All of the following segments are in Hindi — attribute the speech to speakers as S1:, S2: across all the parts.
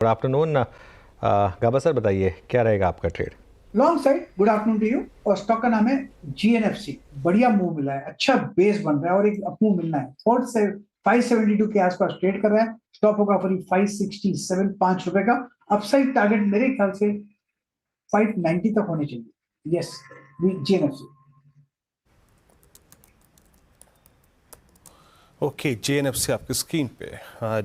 S1: Good afternoon. गाबा सर बताइए क्या रहेगा आपका trade?
S2: Long side good afternoon to you. और स्टॉक का नाम है जीएनएफसी। बढ़िया मूव मिला है, अच्छा बेस बन रहा है और एक अप मूव मिलना है। 572 के आसपास ट्रेड कर रहा है। स्टॉप होगा फॉर 567, ₹5 का। अपसाइड टारगेट मेरे ख्याल से 590 तक होने चाहिए। Yes, GNFC.
S3: ओके, जेएनएफसी आपकी स्क्रीन पे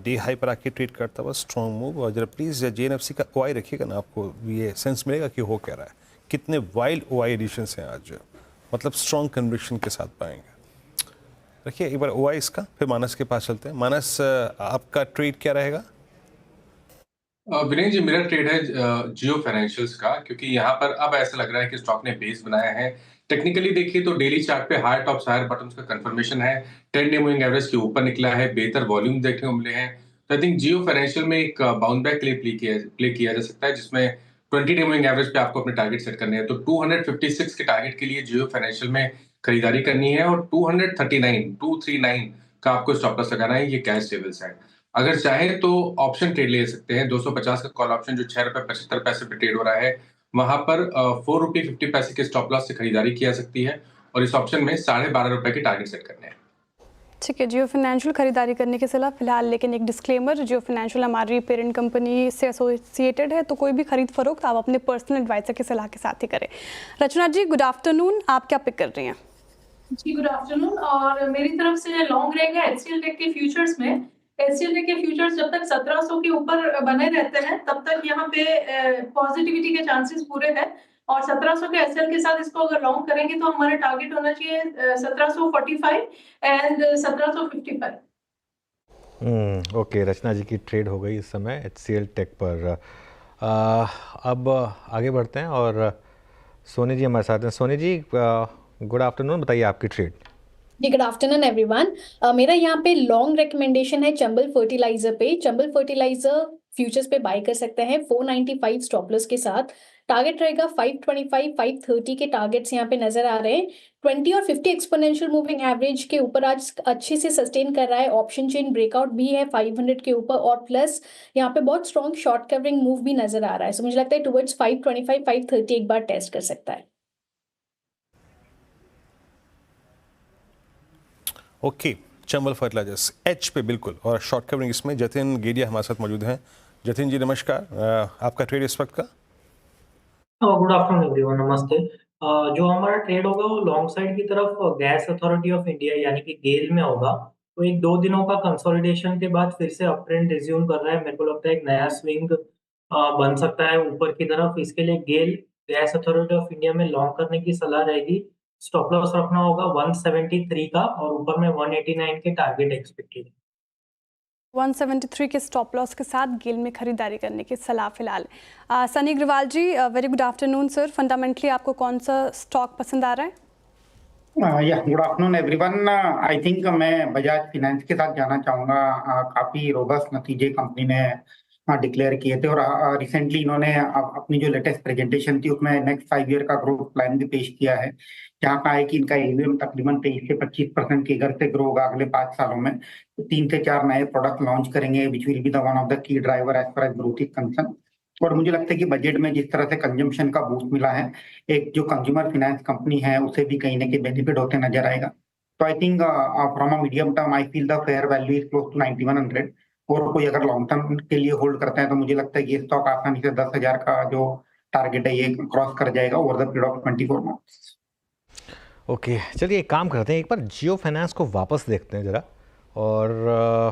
S3: डे हाई पर आके ट्रेड करता हुआ स्ट्रॉन्ग मूव। और जरा प्लीज़ जेएनएफसी का ओआई रखिएगा ना, आपको ये सेंस मिलेगा कि हो क्या रहा है। कितने वाइल्ड ओआई एडिशंस हैं आज, मतलब स्ट्रॉन्ग कन्विक्शन के साथ पाएंगे। रखिए एक बार ओआई इसका, फिर मानस के पास चलते हैं। मानस, आपका ट्रेड क्या रहेगा?
S4: विनय जी, मेरा ट्रेड है जियो फाइनेंशियल्स का, क्योंकि यहाँ पर अब ऐसा लग रहा है कि स्टॉक ने बेस बनाया है। टेक्निकली देखिए तो डेली चार्ट पे हायर टॉप्स हायर बॉटम्स का कंफर्मेशन है। 10 डे मूविंग एवरेज के ऊपर निकला है, बेहतर वॉल्यूम देखने को मिले हैं। तो आई थिंक जियो फाइनेंशियल में एक बाउंस बैक के लिए प्ले किया जा सकता है, जिसमें 20 डे मूविंग एवरेज पे आपको अपने टारगेट सेट करने हैं। तो 256 के टारगेट के लिए जियो फाइनेंशियल में खरीदारी करनी है और 239 का आपको स्टॉप लॉस लगाना है। ये कैश लेवल्स है। अगर चाहें तो ऑप्शन ट्रेड ले सकते हैं। 250 का कॉल ऑप्शन जो ₹6.75 पे ट्रेड हो रहा है, वहां पर ₹4.50 के स्टॉप लॉस से खरीदारी की जा सकती है और इस ऑप्शन में ₹12.5 के टारगेट सेट करने हैं।
S5: ठीक है, जियो फाइनेंशियल खरीदारी करने की सलाह फिलहाल, लेकिन एक डिस्क्लेमर, जियो फाइनेंशियल हमारी पेरेंट कंपनी से एसोसिएटेड है, तो कोई भी खरीद फरोख्त आप अपने पर्सनल एडवाइजर की सलाह के साथ ही करें। रचना जी गुड आफ्टरनून, आप क्या पिक कर रही हैं?
S6: जी गुड आफ्टरनून। और मेरी तरफ से लॉन्ग रहेगा एचसीएल टेक के फ्यूचर्स में। एचसीएल टेक के फ्यूचर्स जब तक 1700 के ऊपर बने रहते हैं तब तक यहाँ पे पॉजिटिविटी के चांसेस पूरे हैं। और 1700 के एचसीएल के साथ इसको अगर लॉन्ग करेंगे तो हमारा टारगेट होना चाहिए 1745 एंड 1755।
S1: ओके, रचना जी की ट्रेड हो गई इस समय HCL टेक पर। अब आगे बढ़ते हैं और सोनी जी हमारे साथ हैं। सोनी जी गुड आफ्टरनून, बताइए आपकी ट्रेड।
S7: जी गुड आफ्टरनून एवरीवन। मेरा यहाँ पे लॉन्ग रिकमेंडेशन है चंबल फर्टिलाइजर पे। चंबल फर्टिलाइजर फ्यूचर्स पे बाय कर सकते हैं 495 स्टॉप लॉस के साथ। टारगेट रहेगा 525, 530 के टारगेट्स यहाँ पे नजर आ रहे हैं। 20 और 50 एक्सपोनेंशियल मूविंग एवरेज के ऊपर आज अच्छे से सस्टेन कर रहा है। ऑप्शन चेन ब्रेकआउट भी है 500 के ऊपर और प्लस यहाँ पे बहुत स्ट्रॉन्ग शॉर्ट कवरिंग मूव भी नजर आ रहा है। सो मुझे लगता है टुवर्ड्स 525, 530 एक बार टेस्ट कर सकता है।
S3: ओके, चंबल फर्टिलाइजर्स एच पे बिल्कुल, और शॉर्ट कवरिंग इसमें जतिन गेडिया हमारे साथ मौजूद हैं। जतिन जी नमस्कार, आपका ट्रेड इस वक्त का?
S8: गुड आफ्टरनून एवरीवन, नमस्ते। जो हमारा ट्रेड होगा वो लॉन्ग साइड की तरफ गैस अथॉरिटी ऑफ इंडिया यानी कि गेल में होगा। तो एक 2 दिनों का कंसोलिडेशन के बाद फिर से अप ट्रेंड रिज्यूम कर रहा है। मेरे को लगता है एक नया स्विंग बन सकता है ऊपर की तरफ। इसके लिए गेल गैस अथॉरिटी ऑफ इंडिया में लॉन्ग करने की सलाह रहेगी। स्टॉप लॉस रखना होगा 173 का और ऊपर में 189 के टारगेट एक्सपेक्टेड।
S5: 173 के स्टॉप लॉस के साथ गेल में खरीदारी करने की सलाह फिलहाल। Sunny Agarwal ji very good afternoon sir. Fundamentally आपको कौन सा स्टॉक पसंद आ रहा है?
S9: Yeah good afternoon everyone. I think मैं बजाज फाइनेंस के साथ जाना चाहूंगा। काफी रोबस्ट नतीजे कंपनी ने डिक्लेयर किए थे और रिसेंटली इन्होंने अपनी जो लेटेस्ट प्रेजेंटेशन थी उसमें नेक्स्ट 5 ईयर का ग्रोथ प्लान भी पेश किया है, जहाँ कहा है कि इनका एवीएम तकरीबन 23 से 25% की दर से ग्रो होगा अगले 5 सालों में। तो 3 से 4 नए प्रोडक्ट लॉन्च करेंगे which will be the one of the key driver as far as growth is concern. और मुझे लगता है कि बजट में जिस तरह से कंजम्पशन का बूस्ट मिला है, एक जो कंज्यूमर फाइनेंस कंपनी है उसे भी कहीं ना कहीं बेनिफिट होते नजर आएगा। तो I think from a medium term I feel the fair value is close to 9100। और कोई अगर लॉन्ग टर्म के लिए होल्ड करते हैं तो मुझे लगता है कि ये स्टॉक आसानी से 10,000 का जो टारगेट है ये क्रॉस कर जाएगा over the period of 24 months.
S1: Okay, चलिए एक काम करते हैं, एक बार जियो फाइनेंस को वापस देखते हैं ज़रा। और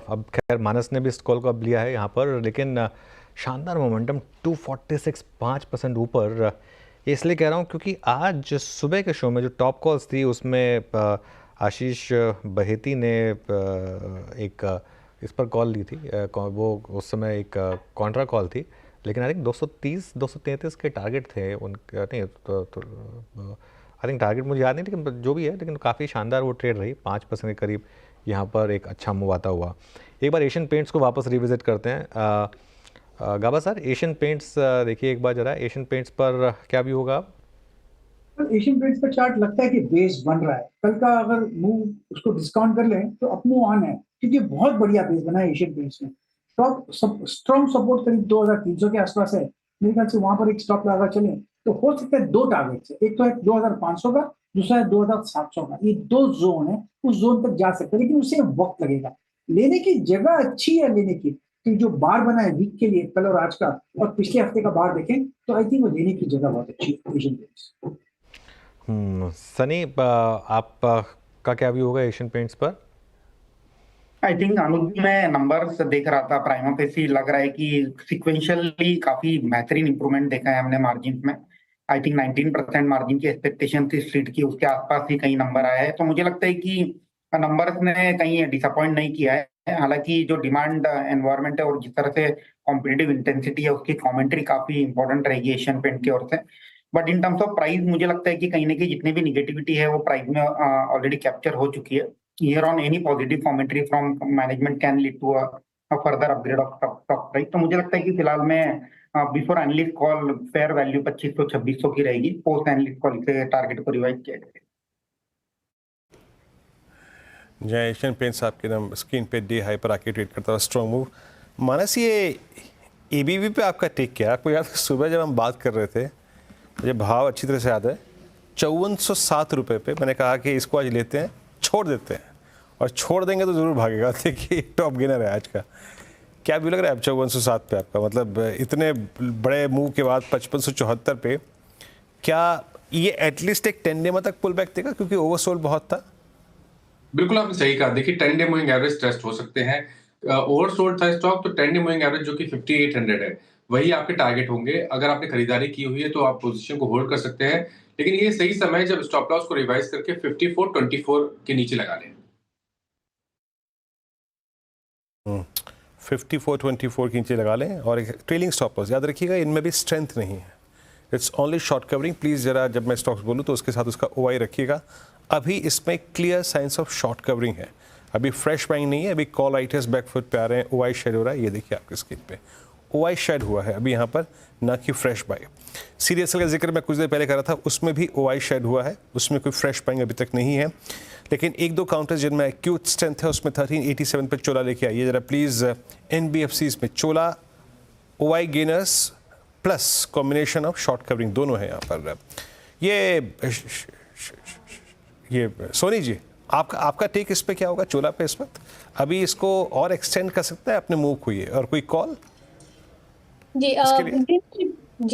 S1: अब खैर मानस ने भी इस कॉल को अब लिया है यहाँ पर, लेकिन शानदार मोमेंटम 246, 5% ऊपर। इसलिए कह रहा हूँ क्योंकि आज सुबह के शो में जो टॉप कॉल्स थी उसमें आशीष बहेती ने एक इस पर कॉल ली थी। वो उस समय एक कॉन्ट्रा कॉल थी, लेकिन आई थिंक 230, 233 के टारगेट थे उनके। नहीं आई थिंक टारगेट मुझे याद नहीं, लेकिन जो भी है, लेकिन काफ़ी शानदार वो ट्रेड रही। 5% के करीब यहाँ पर एक अच्छा मूव आता हुआ। एक बार एशियन पेंट्स को वापस रिविजिट करते हैं। गाबा सर, एशियन पेंट्स देखिए एक बार जरा, एशियन पेंट्स पर क्या भी होगा?
S2: एशियन पेंट्स का चार्ट लगता है कि बेस बन रहा है। कल का अगर मूव उसको डिस्काउंट कर लें तो अप मूव ऑन है, क्योंकि बहुत बढ़िया बेस बना है एशियन पेंट्स में। टॉप स्ट्रॉन्ग सपोर्ट करीब 2300 के आसपास है, मेरे ख्याल से वहां पर एक स्टॉप लगा चले तो हो सकता है 2 टारगेट्स है, एक तो है 2500 का, दूसरा है 2700 का, ये 2 जोन है, उस जोन तक जा सकते हैं, लेकिन उसे वक्त लगेगा। लेने की जगह अच्छी है लेने की, कि जो बार बना है वीक के लिए कल और आज का, और पिछले हफ्ते का बार देखें तो आई थिंक वो लेने की जगह बहुत अच्छी है एशियन पेंट्स।
S1: सनी, आप का क्या व्यू होगा एशियन पेंट्स पर?
S9: आई थिंक अनुज, मैं नंबर्स देख रहा था, प्राइमा फेसी लग रहा है कि सिक्वेंशियली काफी बेहतरीन इंप्रूवमेंट देखा है हमने मार्जिन में। आई थिंक 19% मार्जिन की एक्सपेक्टेशन थी स्ट्रीट की, उसके आसपास ही कई नंबर आए हैं, तो मुझे लगता है कि नंबर्स ने कहीं डिसअपॉइंट नहीं किया है। हालांकि जो डिमांड एनवायरनमेंट है और जिस तरह से कॉम्पिटिटिव इंटेंसिटी है, उसकी कमेंट्री काफी इंपॉर्टेंट रहेगी एशियन पेंट की ओर से। But in terms of price मुझे लगता है कि कहीं ना कहीं जितनी भी निगेटिविटी है वो प्राइस में ऑलरेडी कैप्चर हो चुकी है। Here on any positive commentary from management can lead to a further upgrade of stock price. तो मुझे लगता है कि फिलहाल में before analyst call fair value 2500-2600 की रहेगी, पोस्ट एनालिस्ट कॉल से टारगेट को रिवाइज किया जाएगा।
S3: जय एशियन पेंट्स आपके नाम स्क्रीन पे डे हाई पर आके ट्रेड करता हुआ स्ट्रॉन्ग मूव। मानस, ये एबीवी पे आपका टेक क्या? आपको याद है सुबह जब हम बात कर रहे थे, मुझे भाव अच्छी तरह से याद है, 5407 रुपये पे मैंने कहा कि इसको आज लेते हैं, छोड़ देते हैं, और छोड़ देंगे तो ज़रूर भागेगा। देखिए टॉप गेनर है आज का। क्या भी लग रहा है अब 5407 पे आपका, मतलब इतने बड़े मूव के बाद 5574 पे, क्या ये एटलीस्ट एक 10 डे में तक पुल बैक देगा, क्योंकि ओवरसोल्ड बहुत था?
S4: बिल्कुल आपने सही कहा। देखिए 10 डे मूविंग एवरेज टेस्ट हो सकते हैं, ओवरसोल्ड था स्टॉक, तो 10 डे मूविंग एवरेज जो कि 5800 है वही आपके टारगेट होंगे। अगर आपने खरीदारी की हुई है तो आप पोजीशन को होल्ड कर सकते हैं, लेकिन ये सही समय है जब स्टॉप लॉस को रिवाइज करके 5424 के नीचे लगा लें।
S3: 5424 के नीचे लगा लें, और एक ट्रेलिंग स्टॉप लॉस याद रखिएगा, इनमें भी स्ट्रेंथ नहीं है, it's only short covering. Please ज़रा जब मैं स्टॉक्स बोलूँ तो उसके साथ उसका ओआई रखिएगा। अभी इसमें clear signs of short covering है, अभी फ्रेश बाइंग नहीं है, अभी कॉल आइटर्स बैकफुट पे आ रहे हैं, ओआई शेड हो रहा है, ये देखिए आपके स्क्रीन पे ओआई शेड हुआ है अभी यहाँ पर, ना कि फ्रेश बाइंग। सीरियस का जिक्र मैं कुछ देर पहले कर रहा था, उसमें भी ओआई शेड हुआ है, उसमें कोई फ्रेश बाइंग अभी तक नहीं है। लेकिन एक दो काउंटर्स जिनमें एक्यूट स्ट्रेंथ है, उसमें 1387 पे चोला लेके आइए जरा प्लीज़। एनबीएफसीज में Chola, OI gainers plus combination of short covering दोनों है यहाँ पर। ये सोनी जी, आपका टेक इस पे क्या होगा चोला पे इस वक्त? अभी इसको और एक्सटेंड कर सकता है अपने मूव को ये, और कोई कॉल?
S7: जी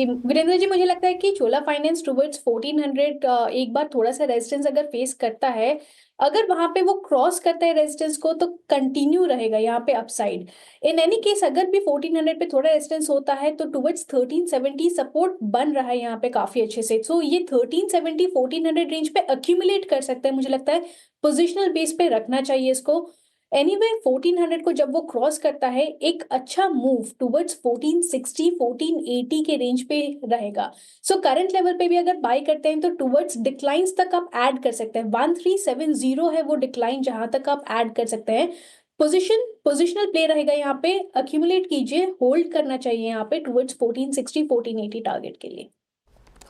S7: वीरेंद्र जी, मुझे लगता है कि चोला फाइनेंस टुवर्ड्स 1400 एक बार थोड़ा सा रेजिस्टेंस अगर फेस करता है, अगर वहां पे वो क्रॉस करता है रेजिस्टेंस को, तो कंटिन्यू रहेगा यहाँ पे अपसाइड। इन एनी केस अगर भी 1400 पे थोड़ा रेजिस्टेंस होता है तो टुवर्ड्स 1370 सपोर्ट बन रहा है यहाँ पे काफी अच्छे से। सो ये 1370 1400 रेंज पे अक्यूमुलेट कर सकता है, मुझे लगता है पोजिशनल बेस पे रखना चाहिए इसको। एनीवे 1400 को जब वो क्रॉस करता है, एक अच्छा मूव टुवर्ड्स 1460 1480 के रेंज पे रहेगा। सो करंट लेवल पे भी अगर बाय करते हैं तो टुवर्ड्स डिक्लाइंस तक आप ऐड कर सकते हैं। 1370 है वो डिक्लाइन जहां तक आप ऐड कर सकते हैं। पोजिशनल प्ले रहेगा यहाँ पे, अक्यूमुलेट कीजिए, होल्ड करना चाहिए यहाँ पे टुवर्ड्स 1460 1480 टारगेट के लिए।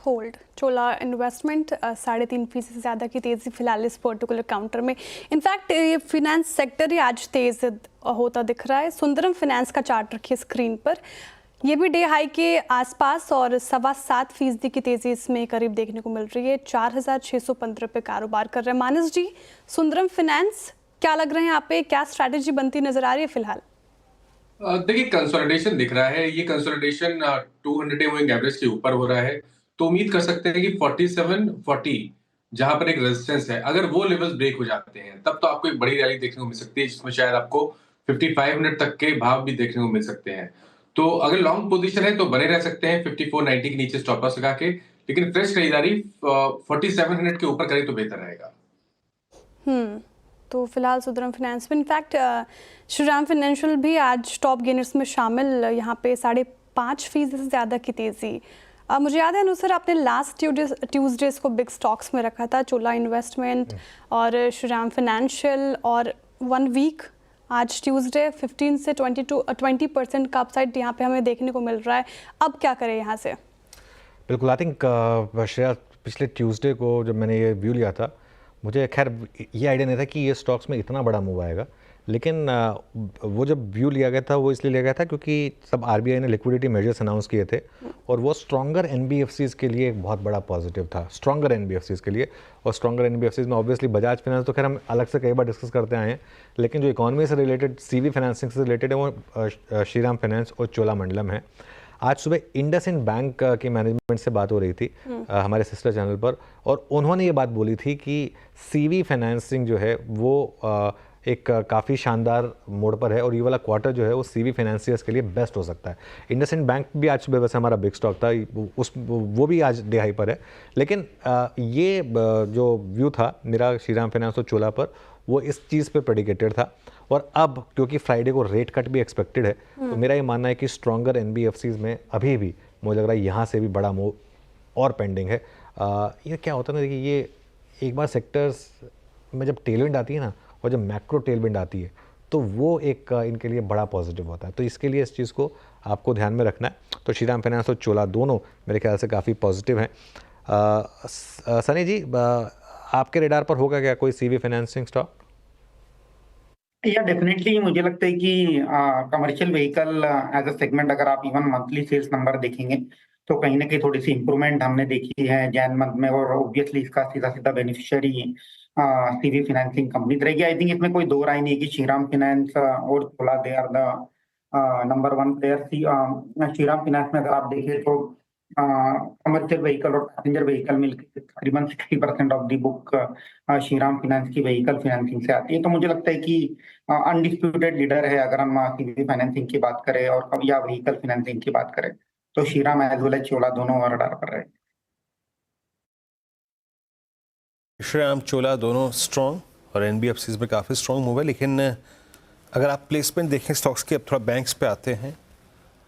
S5: होल्ड चोला इन्वेस्टमेंट 3.5% से ज़्यादा की तेज़ी फिलहाल इस पर्टिकुलर काउंटर में। इनफैक्ट ये फिनेंस सेक्टर ही आज तेज़ होता दिख रहा है। सुंदरम फिनेंस का चार्ट रखिए स्क्रीन पर, ये भी डे हाई के आसपास और 7.25% की तेज़ी इसमें करीब देखने को मिल रही है। 4615 पे कारोबार कर रहे हैं। मानस जी, सुंदरम फिनेंस क्या लग रहे हैं यहाँ पे, क्या स्ट्रैटेजी बनती नजर आ रही है फिलहाल?
S4: देखिए कंसोलिडेशन दिख रहा है, ये कंसोलिडेशन 200 डे मूविंग एवरेज के ऊपर हो रहा है, तो उम्मीद कर सकते हैं कि 4740 जहां पर एक रेजिस्टेंस है, अगर वो लेवल्स ब्रेक हो जाते हैं तब तो आपको एक बड़ी रैली देखने को मिल सकती है, जिसमें शायद आपको 5500 तक के भाव भी देखने को मिल सकते हैं। तो अगर लॉन्ग पोजीशन है तो बने रह सकते हैं 5490 के नीचे स्टॉप लॉस लगा के, लेकिन फ्रेश खरीदारी 4700 के ऊपर करें तो बेहतर रहेगा।
S5: तो फिलहाल सुंदरम फाइनेंस में, इनफैक्ट श्रीराम फाइनेंशियल भी आज टॉप गेनर्स में शामिल, यहाँ पे 5.5% से ज़्यादा की तेज़ी। मुझे याद है अनुसार आपने लास्ट ट्यूसडेज को बिग स्टॉक्स में रखा था, चोला इन्वेस्टमेंट और श्रीराम फाइनेंशियल, और 1 वीक आज ट्यूसडे 15 से 20% का अपसाइड यहाँ पे हमें देखने को मिल रहा है। अब क्या करें यहाँ से?
S1: बिल्कुल, आई थिंक श्रेया, पिछले ट्यूसडे को जब मैंने ये व्यू लिया था, मुझे खैर ये आइडिया नहीं था कि ये स्टॉक्स में इतना बड़ा मूव आएगा, लेकिन वो जब व्यू लिया गया था वो इसलिए लिया गया था क्योंकि तब आरबीआई ने लिक्विडिटी मेजर्स अनाउंस किए थे और वो स्ट्रॉन्गर एनबीएफसीज़ के लिए एक बहुत बड़ा पॉजिटिव था, स्ट्रॉन्गर एनबीएफसीज़ के लिए। और स्ट्रॉन्गर एनबीएफसीज़ में ऑब्वियसली बजाज फाइनेंस तो खैर हम अलग से कई बार डिस्कस करते आए हैं, लेकिन जो इकोनॉमी से रिलेटेड सीवी फाइनेंसिंग से रिलेटेड है वो श्रीराम फाइनेंस और चोलामंडलम है। आज सुबह इंडसइंड बैंक के मैनेजमेंट से बात हो रही थी हमारे सिस्टर चैनल पर, और उन्होंने ये बात बोली थी कि सीवी फाइनेंसिंग जो है वो एक काफ़ी शानदार मोड़ पर है और ये वाला क्वार्टर जो है वो सीवी फाइनेंसियर्स के लिए बेस्ट हो सकता है। इंडसइंड बैंक भी आज सुबह वैसे हमारा बिग स्टॉक था, वो भी आज डे हाई पर है, लेकिन ये जो व्यू था मेरा श्रीराम फाइनेंस और चोला पर वो इस चीज़ पे प्रेडिकेटेड था। और अब क्योंकि फ्राइडे को रेट कट भी एक्सपेक्टेड है, तो मेरा ये मानना है कि स्ट्रॉन्गर एनबीएफसीज़ में अभी भी मुझे लग रहा है यहाँ से भी बड़ा मूव और पेंडिंग है। ये क्या होता है ना, देखिए ये एक बार सेक्टर्स में जब टेलविंड आती है ना और जब मैक्रो टेलविंड आती है तो वो एक इनके लिए बड़ा पॉजिटिव होता है, तो इसके लिए इस चीज़ को आपको ध्यान में रखना है। तो श्रीराम फाइनेंस और चोला दोनों मेरे ख्याल से काफ़ी पॉजिटिव हैं। सनी जी, आपके रेडार पर होगा क्या कोई सीवी फाइनेंसिंग स्टॉक?
S9: या डेफिनेटली मुझे लगता है कि commercial vehicle as a segment अगर आप इवन मंथली सेल्स नंबर देखेंगे तो कहीं ना कहीं थोड़ी सी इंप्रूवमेंट हमने देखी है जैन मंथ में, और ऑब्वियसली इसका सीधा सीधा बेनिफिशियरी सीवी फाइनेंसिंग कंपनी रहेगी। आई थिंक इसमें कोई दो राय नहीं है कि श्रीराम फाइनेंस और Chola they are the number one player. Shriram finance में अगर आप देखें तो कमर्शियल व्हीकल और पैसेंजर व्हीकल मिलकर तकरीबन 60% of the book Shriram finance की व्हीकल फाइनेंसिंग से आती है। तो मुझे लगता है कि अनडिस्प्यूटेड लीडर है अगर हम सीवी फाइनेंसिंग की बात करें और या व्हीकल फाइनेंसिंग की बात करें, तो श्रीराम एज वेल एज चोला दोनों रडार पर रहे।
S3: श्रीराम चोला दोनों स्ट्रॉन्ग और एनबीएफसीज में काफ़ी स्ट्रॉन्ग मूव है, लेकिन अगर आप प्लेसमेंट देखें स्टॉक्स की, अब थोड़ा बैंक्स पे आते हैं।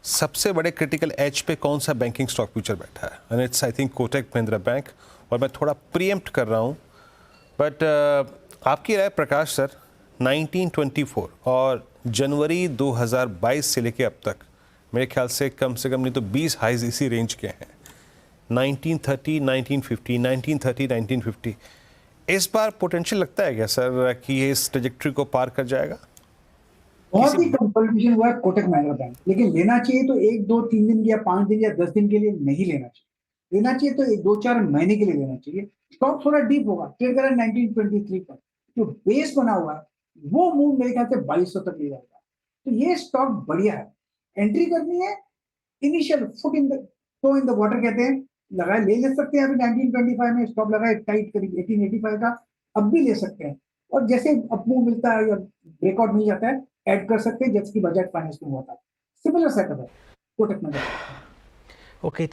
S3: सबसे बड़े क्रिटिकल एज पे कौन सा बैंकिंग स्टॉक फ्यूचर बैठा है? And it's I think Kotak Mahindra bank, और मैं थोड़ा प्रीएम्प्ट कर रहा हूँ बट आपकी राय प्रकाश सर, 1924 और जनवरी 2022 से लेके अब तक मेरे ख्याल से कम नहीं तो 20 हाइज इसी रेंज के हैं, 1930, 1950, 1930, 1950। इस बार पोटेंशियल लगता है क्या सर कि ये इस ट्रेजेक्ट्री को पार कर जाएगा?
S2: बहुत ही कंसल्टेशन हुआ है कोटक महिंद्रा बैंक, लेकिन लेना चाहिए तो 1, 2, 3 दिन या 5 दिन या 10 दिन के लिए नहीं लेना चाहिए। लेना चाहिए तो 1, 2, 4 महीने के लिए लेना चाहिए। स्टॉक थोड़ा डीप होगा, ट्रेड करें 1923 पर, जो बेस बना हुआ है वो मूव मेरे ख्याल से 2200 तक ले जाएगा। तो ये स्टॉक बढ़िया है, एंट्री करनी है, initial foot in the toe in the water कहते हैं, लगाए ले सकते हैं। अभी 1925 में स्टॉप लगाए टाइट करीब 1885 का, अब भी ले सकते हैं, और जैसे अपमूव मिलता है या ब्रेकआउट मिल जाता है ऐड कर सकते हैं, जैसे कि बजाज फाइनेंस में हुआ था। सिमिलर सेटअप है कोटक महिंद्रा।
S1: ओके।